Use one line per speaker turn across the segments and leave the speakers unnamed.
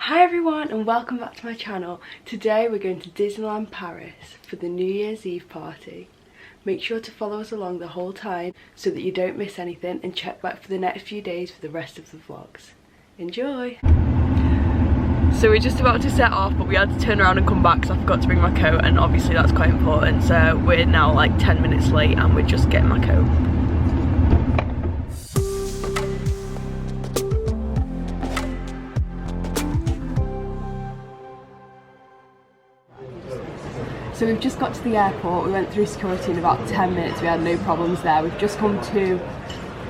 Hi everyone and welcome back to my channel. Today we're going to Disneyland Paris for the New Year's Eve party. Make sure to follow us along the whole time so that you don't miss anything, and check back for the next few days for the rest of the vlogs. Enjoy! So we're just about to set off, but we had to turn around and come back because I forgot to bring my coat, and obviously that's quite important. So we're now like 10 minutes late and we're just getting my coat. So we've just got to the airport. We went through security in about 10 minutes. We had no problems there. We've just come to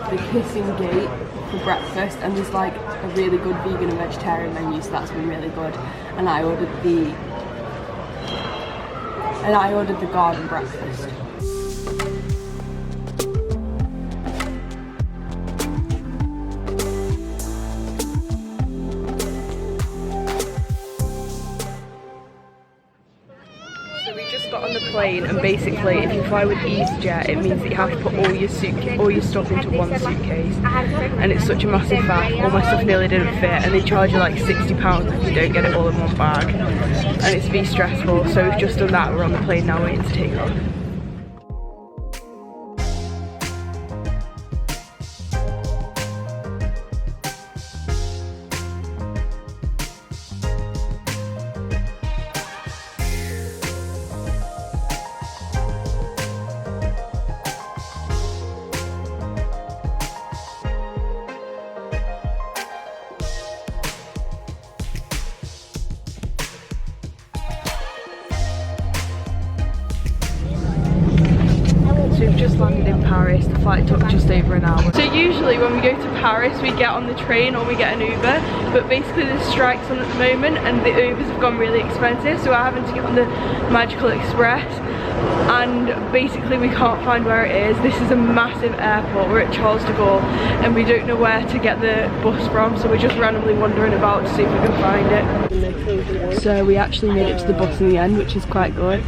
the Kissing Gate for breakfast, and there's like a really good vegan and vegetarian menu, so that's been really good. And I ordered the garden breakfast. On the plane, and basically if you fly with EasyJet it means that you have to put all your stuff into one suitcase, and it's such a massive faff. All my stuff nearly didn't fit, and they charge you like £60 if you don't get it all in one bag, and it's really stressful. So we've just done that. We're on the plane now waiting to take off. We've just landed in Paris. The flight took just over an hour. So usually when we go to Paris we get on the train or we get an Uber, but basically there's strikes on at the moment and the Ubers have gone really expensive, so we're having to get on the Magical Express, and basically we can't find where it is. This is a massive airport. We're at Charles de Gaulle and we don't know where to get the bus from, so we're just randomly wandering about to see if we can find it. So we actually made it to the bus in the end, which is quite good.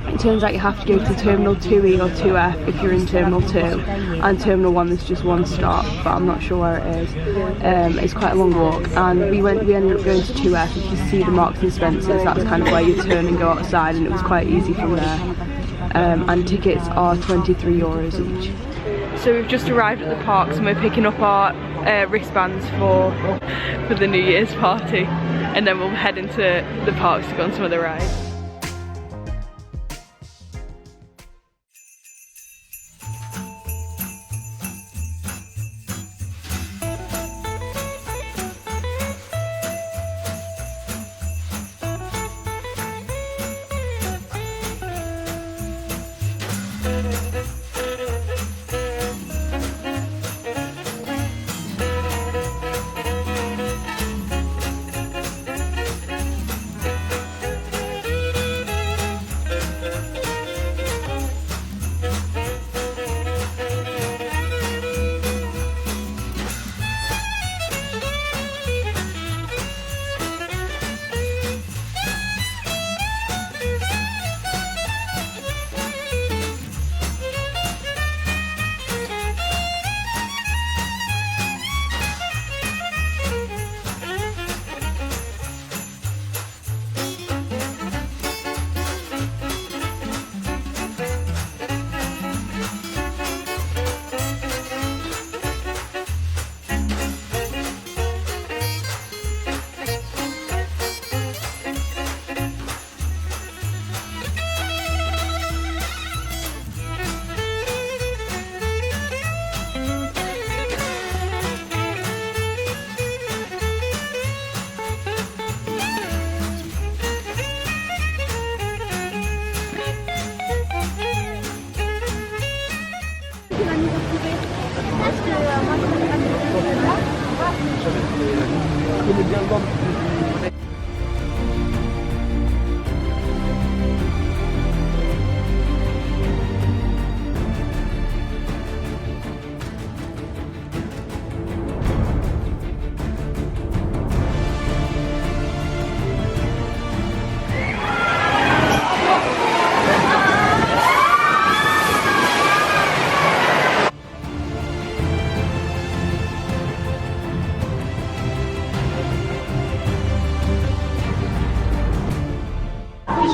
It turns out you have to go to Terminal 2E or 2F if you're in Terminal 2, and Terminal 1 there's just one stop, but I'm not sure where it is. It's quite a long walk, and we ended up going to 2F. If you see the Marks and Spencer's, that's kind of where you turn and go outside, and it was quite easy from there. And tickets are €23 each. So we've just arrived at the parks and we're picking up our wristbands for the New Year's party, and then we'll head into the parks to go on some of the rides.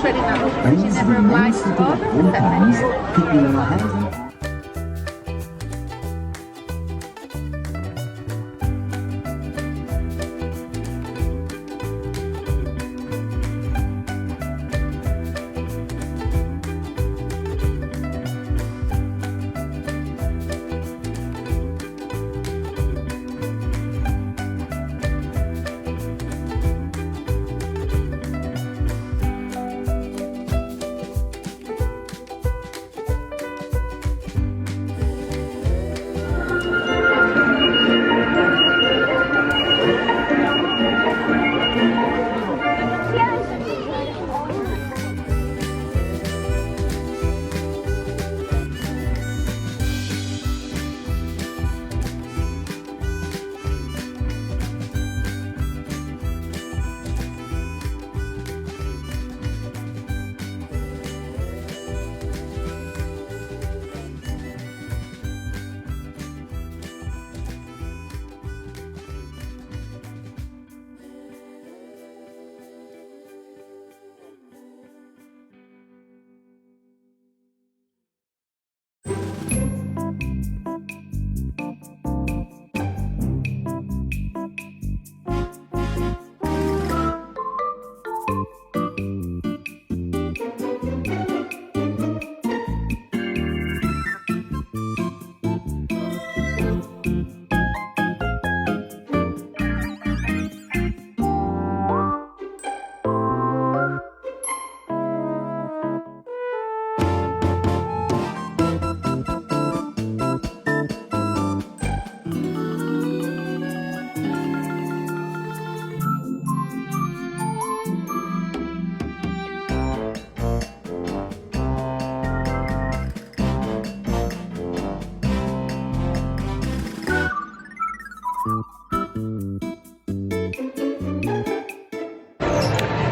usually no, she never applies to go.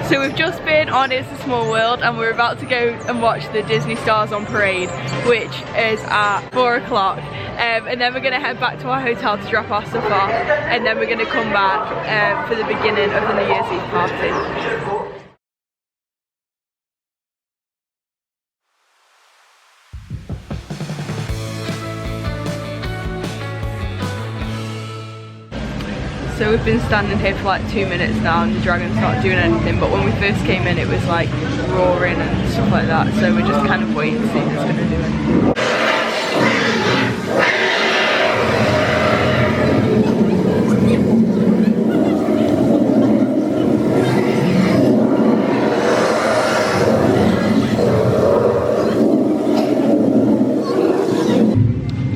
So we've just been on It's a Small World and we're about to go and watch the Disney Stars on Parade, which is at 4 o'clock. And then we're going to head back to our hotel to drop our stuff off, and then we're going to come back for the beginning of the New Year's Eve party. So we've been standing here for like 2 minutes now and the dragon's not doing anything, but when we first came in it was like roaring and stuff like that, so we're just kind of waiting to see if it's going to do anything.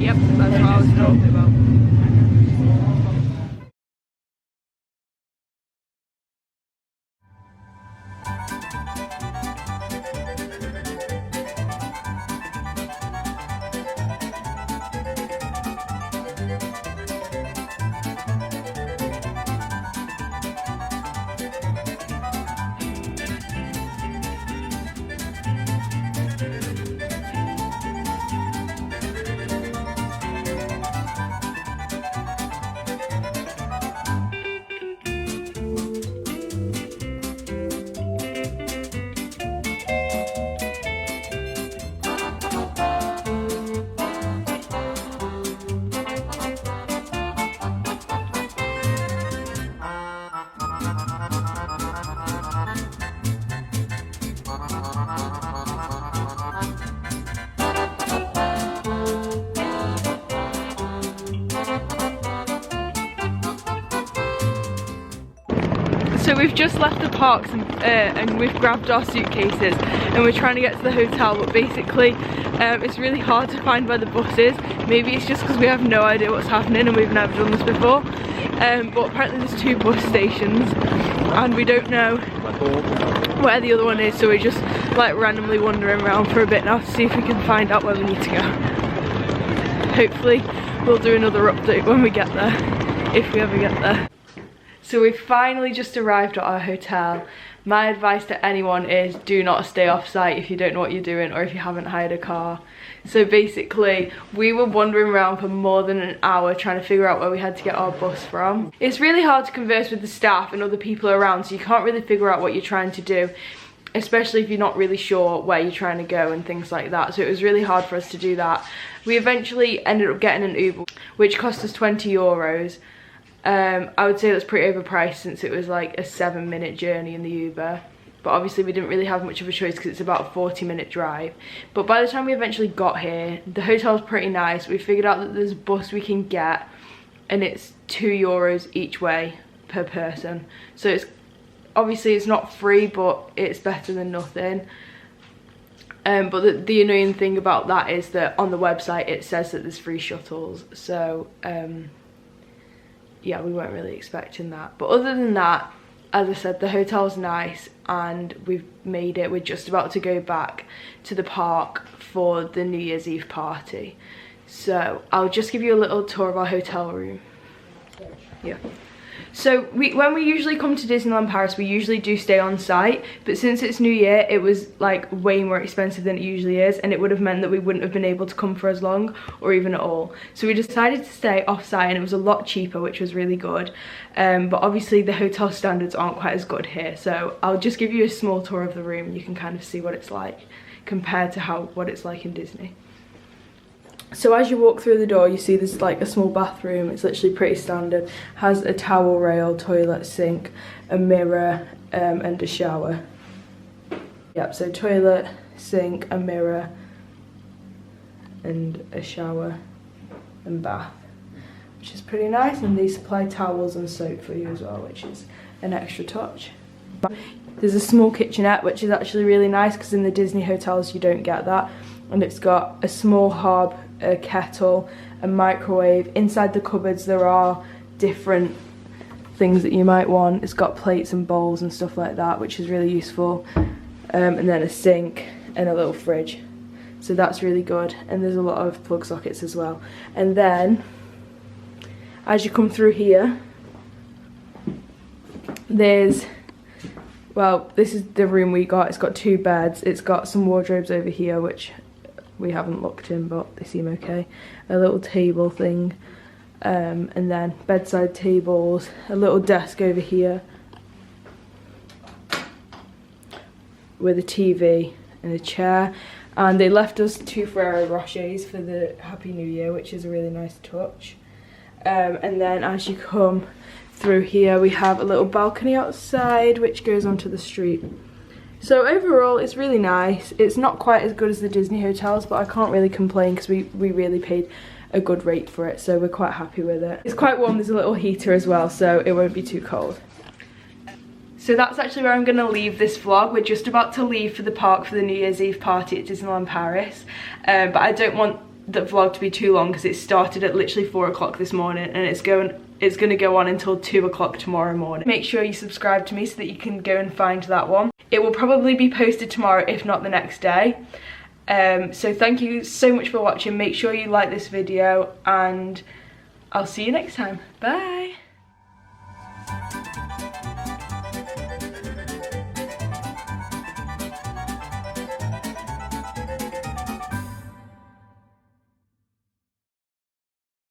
Yep, that's what I was talking about. So we've just left the parks and we've grabbed our suitcases and we're trying to get to the hotel, but basically it's really hard to find where the bus is. Maybe it's just because we have no idea what's happening and we've never done this before. But apparently there's 2 bus stations and we don't know where the other one is, so we're just like randomly wandering around for a bit now to see if we can find out where we need to go. Hopefully we'll do another update when we get there, if we ever get there. So we've finally just arrived at our hotel. My advice to anyone is do not stay off site if you don't know what you're doing or if you haven't hired a car. So basically we were wandering around for more than an hour trying to figure out where we had to get our bus from. It's really hard to converse with the staff and other people around, so you can't really figure out what you're trying to do. especially if you're not really sure where you're trying to go and things like that. So it was really hard for us to do that. We eventually ended up getting an Uber, which cost us 20 euros. I would say that's pretty overpriced since it was like a 7-minute journey in the Uber. But obviously we didn't really have much of a choice because it's about a 40-minute drive. But by the time we eventually got here, the hotel's pretty nice. We figured out that there's a bus we can get and it's 2 euros each way per person. So it's obviously it's not free, but it's better than nothing. But the annoying thing about that is that on the website it says that there's free shuttles. So yeah, we weren't really expecting that. But other than that, as I said, the hotel's nice and we've made it. We're just about to go back to the park for the New Year's Eve party. So I'll just give you a little tour of our hotel room. Yeah. So when we usually come to Disneyland Paris, we usually do stay on site, but since it's New Year, it was like way more expensive than it usually is, and it would have meant that we wouldn't have been able to come for as long or even at all. So we decided to stay off site, and it was a lot cheaper, which was really good. But obviously the hotel standards aren't quite as good here, so I'll just give you a small tour of the room and you can kind of see what it's like compared to what it's like in Disney. So as you walk through the door, you see there's like a small bathroom. It's literally pretty standard. Has a towel rail, toilet, sink, a mirror, and a shower. Yep, so toilet, sink, a mirror, and a shower and bath, which is pretty nice. And they supply towels and soap for you as well, which is an extra touch. There's a small kitchenette, which is actually really nice because in the Disney hotels you don't get that. And it's got a small hob, a kettle, a microwave. Inside the cupboards there are different things that you might want. It's got plates and bowls and stuff like that, which is really useful. And then a sink and a little fridge. So that's really good. And there's a lot of plug sockets as well. And then as you come through here, there's, well, this is the room we got. It's got 2 beds. It's got some wardrobes over here, which we haven't looked in, but they seem okay. A little table thing, and then bedside tables, a little desk over here with a TV and a chair. And they left us 2 Ferrero Rochers for the Happy New Year, which is a really nice touch. And then as you come through here, we have a little balcony outside which goes onto the street. So overall it's really nice. It's not quite as good as the Disney hotels, but I can't really complain because we really paid a good rate for it, so we're quite happy with it. It's quite warm, there's a little heater as well, so it won't be too cold. So that's actually where I'm going to leave this vlog. We're just about to leave for the park for the New Year's Eve party at Disneyland Paris, but I don't want the vlog to be too long because it started at literally 4 o'clock this morning and it's going to go on until 2 o'clock tomorrow morning. Make sure you subscribe to me so that you can go and find that one. It will probably be posted tomorrow, if not the next day. So thank you so much for watching. Make sure you like this video and I'll see you next time. Bye!